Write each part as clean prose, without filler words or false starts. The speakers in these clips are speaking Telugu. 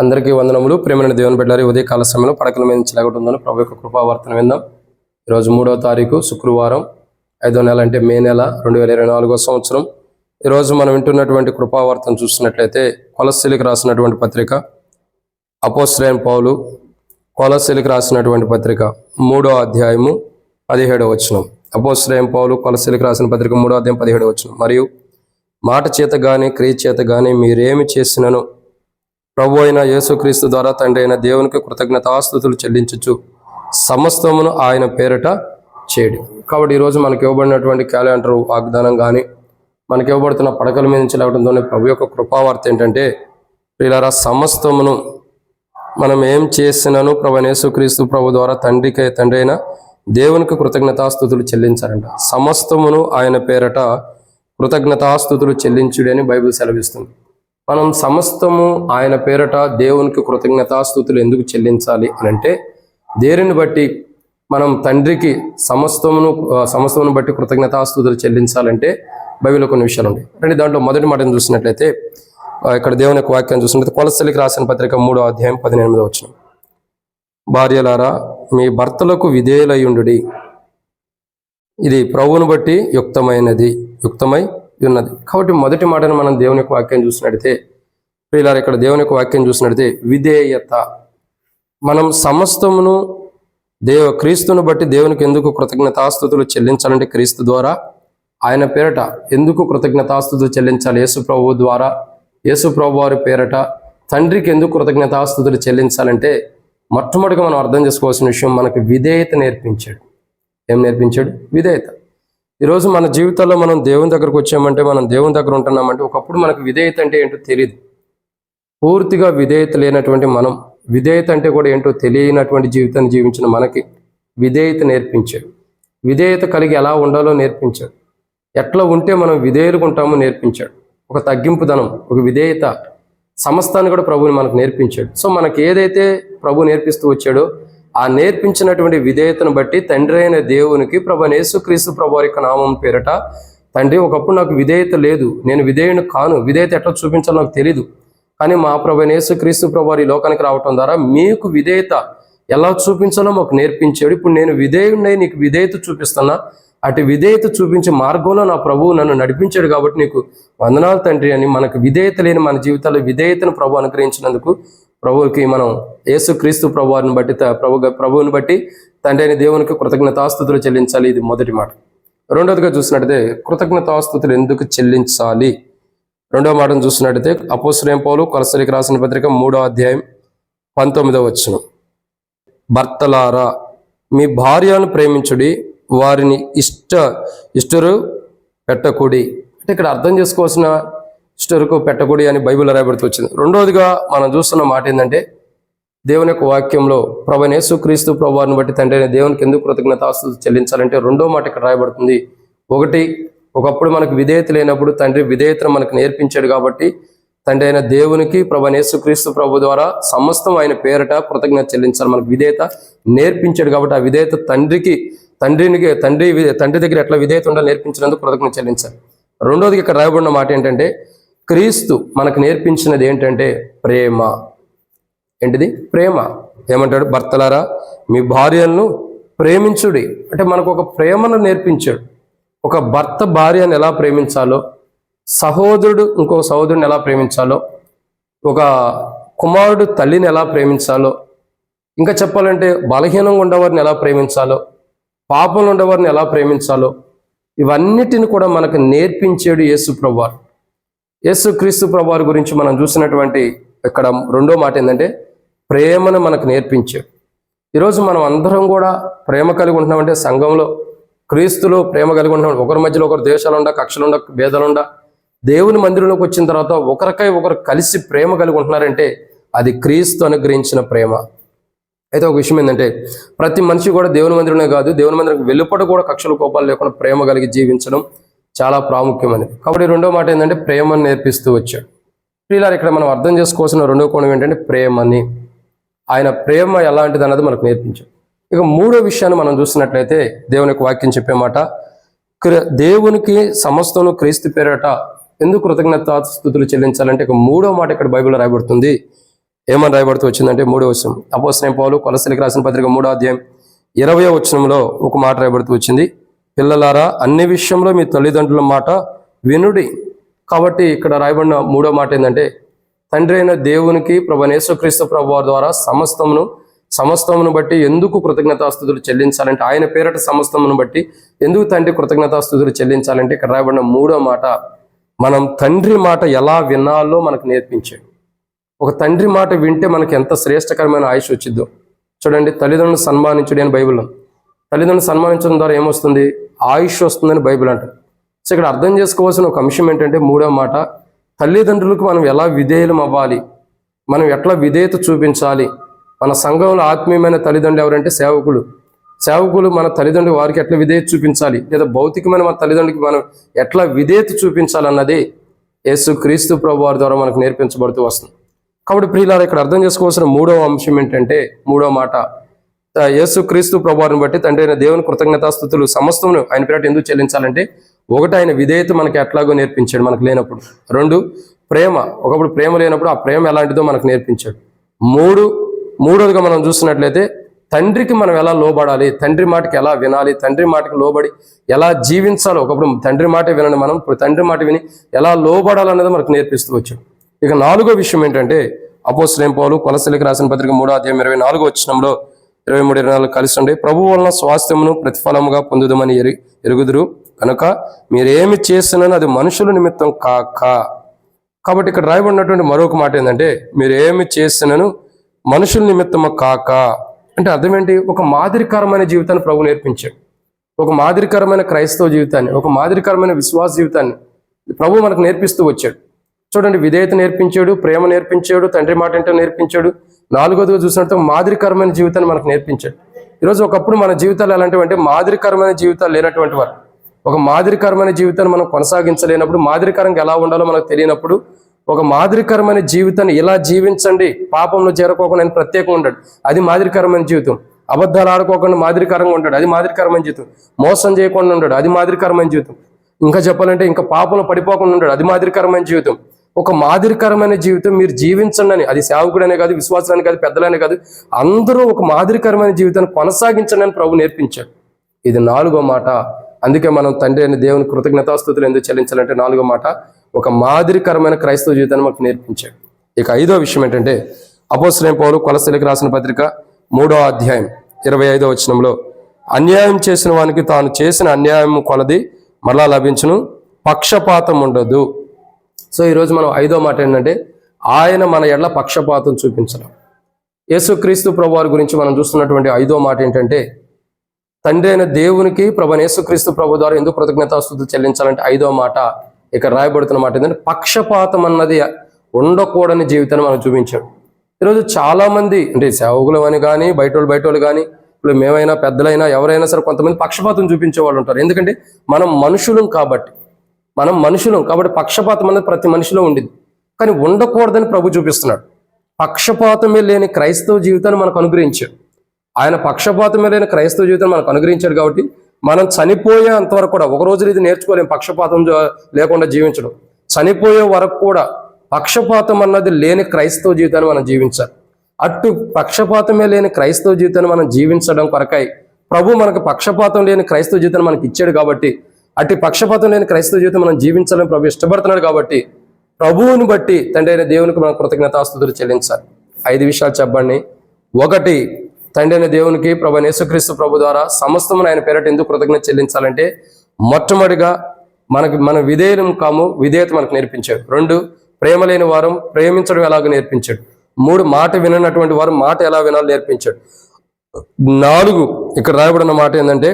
అందరికీ వందనములు. ప్రేమైన దేవుని బిడ్డలారా, ఉదయ కాల సమయంలో పడకల మీద నుంచి లేకుంటుందని ప్రభు యొక్క కృపావార్తను విందాం. ఈరోజు 3వ తారీఖు శుక్రవారం, 5వ నెల అంటే మే నెల 2024 సంవత్సరం. ఈరోజు మనం వింటున్నటువంటి కృపావార్తను చూస్తున్నట్లయితే కొలస్సీలకు రాసినటువంటి పత్రిక, అపోస్తలుడైన పౌలు కొలస్సీలకు రాసినటువంటి పత్రిక 3వ అధ్యాయము 17వ వచనం. అపోస్తలుడైన పౌలు కొలస్సీలకు రాసిన పత్రిక 3వ అధ్యాయం 17వ వచనం. మరియు మాట చేత గాని క్రియ చేత గాని మీరేమి చేసినను ప్రభు అయిన యేసుక్రీస్తు ద్వారా తండ్రి అయిన దేవునికి కృతజ్ఞతాస్తుతులు చెల్లించుచు సమస్తమును ఆయన పేరట చేయడు. కాబట్టి ఈరోజు మనకి ఇవ్వబడినటువంటి క్యాలెండర్ వాగ్దానం కానీ, మనకి ఇవ్వబడుతున్న పడకల మీద నుంచి లేవడంతోనే ప్రభు యొక్క కృపావార్త ఏంటంటే, ప్రియులారా, సమస్తమును మనం ఏం చేసినను ప్రభు అయిన యేసుక్రీస్తు ప్రభు ద్వారా తండ్రి అయిన దేవునికి కృతజ్ఞతాస్తుతులు చెల్లించాలంట. సమస్తమును ఆయన పేరట కృతజ్ఞతాస్తుతులు చెల్లించుడి అని బైబిల్ సెలవిస్తుంది. మనం సమస్తము ఆయన పేరట దేవునికి కృతజ్ఞతాస్తుతులు ఎందుకు చెల్లించాలి అని అంటే, దేనిని బట్టి మనం తండ్రికి సమస్తమును బట్టి కృతజ్ఞతాస్తుతులు చెల్లించాలంటే బైబిల్లో కొన్ని విషయాలు ఉంటాయి. అంటే దాంట్లో మొదటి మాటను చూసినట్లయితే, ఇక్కడ దేవుని యొక్క వాక్యాన్ని చూసినట్లయితే కొలస్సీలకు రాసిన పత్రిక 3వ అధ్యాయం 18వ వచనం. భార్యలారా, మీ భర్తలకు విధేయులయ్యుండుడి, ఇది ప్రభువును బట్టి యుక్తమై ఉన్నది. కాబట్టి మొదటి మాటను మనం దేవుని యొక్క వాక్యం చూసినట్లయితే, ప్రియులారా, ఇక్కడ దేవుని యొక్క వాక్యం చూసినట్లయితే విధేయత. మనం సమస్తమును క్రీస్తును బట్టి దేవునికి ఎందుకు కృతజ్ఞతాస్తుతులు చెల్లించాలంటే, క్రీస్తు ద్వారా ఆయన పేరట ఎందుకు కృతజ్ఞతాస్తుతులు చెల్లించాలి? యేసు ప్రభు ద్వారా, యేసు ప్రభు వారి పేరట తండ్రికి ఎందుకు కృతజ్ఞతాస్తుతులు చెల్లించాలంటే, మొట్టమొదటిగా మనం అర్థం చేసుకోవాల్సిన విషయం, మనకు విధేయత నేర్పించాడు. ఏం నేర్పించాడు? విధేయత. ఈరోజు మన జీవితాల్లో మనం దేవుని దగ్గరకు వచ్చామంటే, మనం దేవుని దగ్గర ఉంటున్నామంటే, ఒకప్పుడు మనకు విధేయత అంటే ఏంటో తెలియదు. పూర్తిగా విధేయత లేనటువంటి మనం, విధేయత అంటే కూడా ఏంటో తెలియనటువంటి జీవితాన్ని జీవించిన మనకి విధేయత నేర్పించాడు. విధేయత కలిగి ఎలా ఉండాలో నేర్పించాడు. ఎట్లా ఉంటే మనం విధేయులుగా ఉంటామో నేర్పించాడు. ఒక తగ్గింపుదనం, ఒక విధేయత సమస్తాన్ని కూడా ప్రభువుని మనకు నేర్పించాడు. సో మనకి ఏదైతే ప్రభు నేర్పిస్తూ వచ్చాడో, ఆ నేర్పించినటువంటి విధేయతను బట్టి తండ్రి అయిన దేవునికి ప్రభు యేసుక్రీస్తు ప్రభు యొక్క నామం పేరట, తండ్రి, ఒకప్పుడు నాకు విధేయత లేదు, నేను విధేయుని కాను, విధేయత ఎట్లా చూపించాలో నాకు తెలీదు, కానీ మా ప్రభు యేసుక్రీస్తు ప్రభు ఈ లోకానికి రావటం ద్వారా మీకు విధేయత ఎలా చూపించాలో మాకు నేర్పించాడు. ఇప్పుడు నేను విధేయుడినై నీకు విధేయత చూపిస్తున్నా, అటు విధేయత చూపించే మార్గంలో నా ప్రభువు నన్ను నడిపించాడు, కాబట్టి నీకు వందనాలు తండ్రి అని. మనకు విధేయత లేని మన జీవితాల్లో విధేయతను ప్రభు అనుగ్రహించినందుకు ప్రభువుకి మనం యేసుక్రీస్తు ప్రభువుని బట్టి ప్రభువుని బట్టి తండ్రి అయిన దేవునికి కృతజ్ఞతాస్తుతులు చెల్లించాలి. ఇది మొదటి మాట. రెండవదిగా చూసినట్టయితే, కృతజ్ఞతాస్తుతులు ఎందుకు చెల్లించాలి? రెండవ మాటను చూసినట్టయితే, అపోస్తలుడైన పౌలు కొలస్సీలకు రాసిన పత్రిక 3వ అధ్యాయం 19వ వచనం. భర్తలారా, మీ భార్యను ప్రేమించుడి, వారిని ఇష్టరు పెట్టకుడి. అంటే ఇక్కడ అర్థం చేసుకోవాల్సిన ఇష్టరుకు పెట్టకుడి అని బైబిల్లో రాయబడుతూ వచ్చింది. రెండవదిగా మనం చూస్తున్న మాట ఏంటంటే, దేవుని యొక్క వాక్యంలో ప్రభు యేసుక్రీస్తు ప్రభువారిని బట్టి తండ్రి అయిన దేవునికి ఎందుకు కృతజ్ఞతాస్తుతులు చెల్లించాలంటే, రెండో మాట ఇక్కడ రాయబడుతుంది. ఒకప్పుడు మనకు విధేయత లేనప్పుడు తండ్రి విధేయతను మనకు నేర్పించాడు, కాబట్టి తండ్రి అయిన దేవునికి ప్రభు యేసుక్రీస్తు ప్రభు ద్వారా సమస్తం ఆయన పేరట కృతజ్ఞత చెల్లించాలి. మనకు విధేయత నేర్పించాడు, కాబట్టి ఆ విధేయత తండ్రి దగ్గర ఎట్లా విధేయత ఉండాలో నేర్పించినందుకు కృతజ్ఞత చెల్లించాలి. రెండోది ఇక్కడ రాయబడిన మాట ఏంటంటే, క్రీస్తు మనకు నేర్పించినది ఏంటంటే ప్రేమ. ఏంటిది? ప్రేమ. ఏమంటాడు? భర్తలారా, మీ భార్యలను ప్రేమించుడి. అంటే మనకు ఒక ప్రేమను నేర్పించాడు. ఒక భర్త భార్యను ఎలా ప్రేమించాలో, సహోదరుడు ఇంకొక సహోదరుని ఎలా ప్రేమించాలో, ఒక కుమారుడు తల్లిని ఎలా ప్రేమించాలో, ఇంకా చెప్పాలంటే బలహీనంగా ఉండేవారిని ఎలా ప్రేమించాలో, పాపంలో ఉండేవారిని ఎలా ప్రేమించాలో, ఇవన్నిటిని కూడా మనకు నేర్పించాడు యేసు ప్రభువారు. యేసుక్రీస్తు ప్రభువారి గురించి మనం చూసినటువంటి ఇక్కడ రెండో మాట ఏంటంటే, ప్రేమను మనకు నేర్పించాడు. ఈరోజు మనం అందరం కూడా ప్రేమ కలిగి ఉంటున్నామంటే, సంఘంలో క్రీస్తులో ప్రేమ కలిగి ఉంటున్నాం. ఒకరి మధ్యలో ఒకరు ద్వేషాలుండ, కక్షలుండ, భేదాలుండ, దేవుని మందిరంలోకి వచ్చిన తర్వాత ఒకరికై ఒకరు కలిసి ప్రేమ కలిగి ఉంటున్నారంటే అది క్రీస్తు అనుగ్రహించిన ప్రేమ. అయితే ఒక విషయం ఏంటంటే, ప్రతి మనిషి కూడా దేవుని మందిరమే కాదు, దేవుని మందిరం వెలుపట కూడా కక్షలు కోపాలు లేకుండా ప్రేమ కలిగి జీవించడం చాలా ప్రాముఖ్యమైనది. కాబట్టి రెండో మాట ఏంటంటే, ప్రేమను నేర్పిస్తూ వచ్చాడు. ప్రియులారా, ఇక్కడ మనం అర్థం చేసుకోవాల్సిన రెండో కోణం ఏంటంటే, ప్రేమని, ఆయన ప్రేమ ఎలాంటిది అన్నది మనకు నేర్పించాడు. ఇక మూడో విషయాన్ని మనం చూసినట్లయితే, దేవుని యొక్క వాక్యం చెప్పే మాట, దేవునికి సమస్తను క్రీస్తు పేరట ఎందుకు కృతజ్ఞతాస్తుతులు చెల్లించాలంటే, ఇక మూడో మాట ఇక్కడ బైబిల్లో రాయబడుతుంది. ఏమని రాయబడుతూ వచ్చిందంటే 3వ వచనం, అపోస్తలుడైన పౌలు కొలస్సీలకు రాసిన పత్రిక 3వ అధ్యాయం 20వ వచనంలో ఒక మాట రాయబడుతూ వచ్చింది, పిల్లలారా అన్ని విషయంలో మీ తల్లిదండ్రుల మాట వినుడి. కాబట్టి ఇక్కడ రాయబడిన 3వ మాట ఏంటంటే, తండ్రి అయిన దేవునికి ప్రభువైన యేసుక్రీస్తు ప్రభువారి ద్వారా సమస్తమును బట్టి ఎందుకు కృతజ్ఞతాస్తుతులు చెల్లించాలంటే, ఆయన పేరట సమస్తమును బట్టి ఎందుకు తండ్రి కృతజ్ఞతాస్తుతులు చెల్లించాలంటే, ఇక్కడ రాయబడిన 3వ మాట, మనం తండ్రి మాట ఎలా వినాలో మనకు నేర్పించాడు. ఒక తండ్రి మాట వింటే మనకి ఎంత శ్రేష్టకరమైన ఆయుష్ వచ్చిద్దో చూడండి. తల్లిదండ్రులను సన్మానించుడి అని బైబిల్లో, తల్లిదండ్రులను సన్మానించడం ద్వారా ఏమొస్తుంది? ఆయుష్ వస్తుందని బైబిల్ అంటారు. సో ఇక్కడ అర్థం చేసుకోవాల్సిన ఒక అంశం ఏంటంటే, 3వ మాట, తల్లిదండ్రులకు మనం ఎలా విధేయులం అవ్వాలి, మనం ఎట్లా విధేయత చూపించాలి. మన సంఘంలో ఆత్మీయమైన తల్లిదండ్రులు ఎవరంటే సేవకులు మన తల్లిదండ్రులు వారికి ఎట్లా విధేయత చూపించాలి, లేదా భౌతికమైన మన తల్లిదండ్రులకి మనం ఎట్లా విధేయత చూపించాలన్నది యేసుక్రీస్తు ప్రభువారి ద్వారా మనకు నేర్పించబడుతూ వస్తుంది. కాబట్టి ప్రియులారా, ఇక్కడ అర్థం చేసుకోవాల్సిన 3వ అంశం ఏంటంటే, 3వ మాట, యేసుక్రీస్తు ప్రభువారిని బట్టి తండ్రి అయిన దేవుని కృతజ్ఞతాస్తుతులు సమస్తమును ఆయన పేరట ఎందుకు చెల్లించాలంటే, ఒకటి ఆయన విధేయత మనకి ఎట్లాగో నేర్పించాడు మనకు లేనప్పుడు. 2 ప్రేమ, ఒకప్పుడు ప్రేమ లేనప్పుడు ఆ ప్రేమ ఎలాంటిదో మనకు నేర్పించాడు. 3వదిగా మనం చూస్తున్నట్లయితే తండ్రికి మనం ఎలా లోబడాలి, తండ్రి మాటకి ఎలా వినాలి, తండ్రి మాటకి లోబడి ఎలా జీవించాలో. ఒకప్పుడు తండ్రి మాట వినండి, మనం ఇప్పుడు తండ్రి మాట విని ఎలా లోబడాలన్నది మనకు నేర్పిస్తూ వచ్చాడు. ఇక 4వ విషయం ఏంటంటే, అపోస్తలుడైన పౌలు కొలస్సీలకు రాసిన పత్రిక 3వ అధ్యాయం 24వ వచనంలో 23-24 కలిసి ఉండే, ప్రభు వలన స్వాస్థ్యమును ప్రతిఫలముగా పొందుదమని ఎరుగుదురు కనుక మీరేమి చేసినను అది మనుషుల నిమిత్తం కాక. కాబట్టి ఇక్కడ రాయబడినటువంటి మరొక మాట ఏంటంటే, మీరేమి చేసినను మనుషుల నిమిత్తము కాక అంటే అర్థం ఏంటి? ఒక మాదిరికరమైన జీవితాన్ని ప్రభు నేర్పించాడు. ఒక మాదిరికరమైన క్రైస్తవ జీవితాన్ని, ఒక మాదిరికరమైన విశ్వాస జీవితాన్ని ప్రభు మనకు నేర్పిస్తూ వచ్చాడు. చూడండి, విధేయత నేర్పించాడు, ప్రేమ నేర్పించాడు, తండ్రి మాట ఏంటో నేర్పించాడు. 4వదిగా చూసినట్టు మాదిరికరమైన జీవితాన్ని మనకు నేర్పించాడు. ఈరోజు ఒకప్పుడు మన జీవితాలు ఎలాంటివి అంటే, మాదిరికరమైన జీవితాలు లేనటువంటి వారు. ఒక మాదిరికరమైన జీవితాన్ని మనం కొనసాగించలేనప్పుడు, మాదిరికరంగా ఎలా ఉండాలో మనకు తెలియనప్పుడు, ఒక మాదిరికరమైన జీవితాన్ని ఇలా జీవించండి, పాపంలో చేరుకోకుండా ఆయన ప్రత్యేకంగా ఉంటాడు, అది మాదిరికరమైన జీవితం. అబద్ధాలు ఆడుకోకుండా మాదిరికరంగా ఉంటాడు, అది మాదిరికరమైన జీవితం. మోసం చేయకుండా ఉంటాడు, అది మాదిరికరమైన జీవితం. ఇంకా చెప్పాలంటే ఇంకా పాపంలో పడిపోకుండా ఉంటాడు, అది మాదిరికరమైన జీవితం. ఒక మాదిరికరమైన జీవితం మీరు జీవించండి అని, అది సేవకుడనే కాదు, విశ్వాసాన్ని కాదు, పెద్దలనే కాదు, అందరూ ఒక మాదిరికరమైన జీవితాన్ని కొనసాగించండి అని ప్రభు నేర్పించాడు. ఇది 4వ మాట. అందుకే మనం తండ్రి అయిన దేవుని కృతజ్ఞతాస్తుతులు ఎందుకు చెల్లించాలంటే, 4వ మాట, ఒక మాదిరికరమైన క్రైస్తవ జీవితాన్ని మనకు నేర్పించాడు. ఇక 5వ విషయం ఏంటంటే, అపోస్తలుడైన పౌలు కొలస్సీలకు రాసిన పత్రిక 3వ అధ్యాయం 25వ వచనంలో, అన్యాయం చేసిన వానికి తాను చేసిన అన్యాయం కొలది మరలా లభించును, పక్షపాతం ఉండదు. సో ఈరోజు మనం 5వ మాట ఏంటంటే, ఆయన మన ఎడల పక్షపాతం చూపించడం. యేసుక్రీస్తు ప్రభువారి గురించి మనం చూస్తున్నటువంటి 5వ మాట ఏంటంటే, తండ్రి అయిన దేవునికి ప్రభువైన యేసుక్రీస్తు ప్రభు ద్వారా ఎందుకు కృతజ్ఞతాస్తుతులు చెల్లించాలంటే, 5వ మాట ఇక్కడ రాయబడుతున్న మాట ఏంటంటే, పక్షపాతం అన్నది ఉండకూడని జీవితాన్ని మనం చూపించాడు. ఈరోజు చాలా మంది అంటే సేవకులు అని కానీ, బయట వాళ్ళు కానీ, ఇప్పుడు మేమైనా పెద్దలైనా ఎవరైనా సరే కొంతమంది పక్షపాతం చూపించే వాళ్ళు ఉంటారు. ఎందుకంటే మనం మనుషులం కాబట్టి పక్షపాతం అనేది ప్రతి మనిషిలో ఉండింది, కానీ ఉండకూడదని ప్రభు చూపిస్తున్నాడు. పక్షపాతమే లేని క్రైస్తవ జీవితాన్ని మనకు అనుగ్రహించాడు. ఆయన పక్షపాతమే లేని క్రైస్తవ జీవితాన్ని మనకు అనుగ్రహించాడు. కాబట్టి మనం చనిపోయే అంతవరకు కూడా, ఒక రోజు ఇది నేర్చుకోలేం పక్షపాతం లేకుండా జీవించడం. చనిపోయే వరకు కూడా పక్షపాతం అన్నది లేని క్రైస్తవ జీవితాన్ని మనం జీవించాలి. అటు పక్షపాతమే లేని క్రైస్తవ జీవితాన్ని మనం జీవించడం కొరకై ప్రభు మనకు పక్షపాతం లేని క్రైస్తవ జీవితాన్ని మనకి ఇచ్చాడు. కాబట్టి అటు పక్షపాతం లేని క్రైస్తవ జీవితం మనం జీవించాలని ప్రభు ఇష్టపడుతున్నాడు. కాబట్టి ప్రభువుని బట్టి తండ్రి అయిన దేవునికి మనం కృతజ్ఞతాస్తుతులు చెల్లించాలి. 5 విషయాలు చెప్పండి. 1, తండ్రి అయిన దేవునికి ప్రభువైన యేసుక్రీస్తు ప్రభు ద్వారా సమస్తమును ఆయన పేరట ఎందుకు కృతజ్ఞత చెల్లించాలంటే, మొట్టమొదటిగా మన విధేయులం కాము, విధేయత మనకు నేర్పించాడు. 2, ప్రేమ లేని వారం ప్రేమించడం ఎలాగో నేర్పించాడు. 3, మాట విననటువంటి వారు మాట ఎలా వినాలో నేర్పించాడు. 4, ఇక్కడ రాయబడిన మాట ఏంటంటే,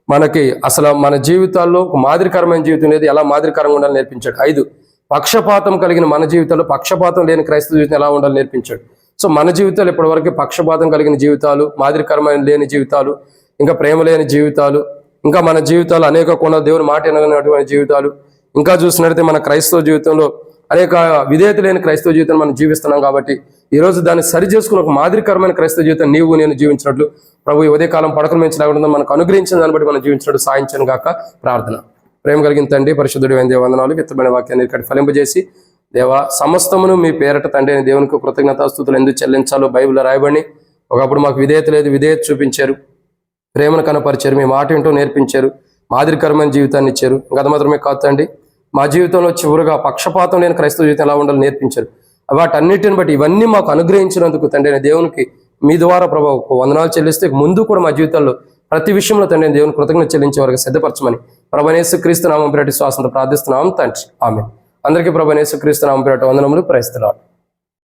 మనకి అసలు మన జీవితాల్లో ఒక మాదిరికరమైన జీవితం అనేది ఎలా మాదిరికరంగా ఉండాలని నేర్పించాడు. 5, పక్షపాతం కలిగిన మన జీవితాల్లో పక్షపాతం లేని క్రైస్తవ జీవితం ఎలా ఉండాలని నేర్పించాడు. సో మన జీవితాలు ఇప్పటివరకు పక్షపాతం కలిగిన జీవితాలు, మాదిరికరమైన లేని జీవితాలు, ఇంకా ప్రేమ లేని జీవితాలు, ఇంకా మన జీవితాలు అనేక కోణాలు దేవుని మాట వినటువంటి జీవితాలు, ఇంకా చూసినట్లయితే మన క్రైస్తవ జీవితంలో అనేక విధేయత లేని క్రైస్తవ జీవితాన్ని మనం జీవిస్తున్నాం. కాబట్టి ఈరోజు దాన్ని సరి చేసుకుని ఒక మాదిరికరమైన క్రైస్తవ జీవితం నీవు నేను జీవించినట్లు ప్రభు ఈ ఉదయకాలం పడకల నుంచి లేకుండా మనకు అనుగ్రహించిన దాన్ని బట్టి మనం జీవించినట్టు సాయించను గాక ప్రార్థన. ప్రేమ కలిగిన తండ్రి, పరిశుద్ధుడు అయిన దేవ వందనాలు. విత్తమైన వాక్యాన్ని ఇక్కడ ఫలింపజేసి దేవా, సమస్తమును మీ పేరట తండ్రి అయిన దేవునికి కృతజ్ఞతాస్తుతులు ఎందుకు చెల్లించాలో బైబిల్లో రాయబడి, ఒకప్పుడు మాకు విధేయత లేదు, విధేయత చూపించారు, ప్రేమను కనపరిచారు, మీ మాట ఏంటో నేర్పించారు, మాదిరికరమైన జీవితాన్ని ఇచ్చారు. గత మాత్రమే కాదు తండ్రి, మా జీవితంలో చివరిగా పక్షపాతం లేని క్రైస్తవ జీవితం ఎలా ఉండాలో నేర్పించారు. వాటన్నిటిని బట్టి ఇవన్నీ మాకు అనుగ్రహించినందుకు తండ్రి అయిన దేవునికి మీ ద్వారా ప్రభావ వందనాలు చెల్లిస్తే ముందు కూడా మా జీవితాల్లో ప్రతి విషయంలో తండ్రి అయిన దేవుని కృతజ్ఞత చెల్లించే వరకు సిద్ధపరచమని ప్రభువైన యేసుక్రీస్తు నామం పేరటి శ్వాసంతో ప్రార్థిస్తున్నాం తండ్రి. ఆమేన్. అందరికీ ప్రభువైన యేసుక్రీస్తు నామం పేరట వందనములు. Praise the lord.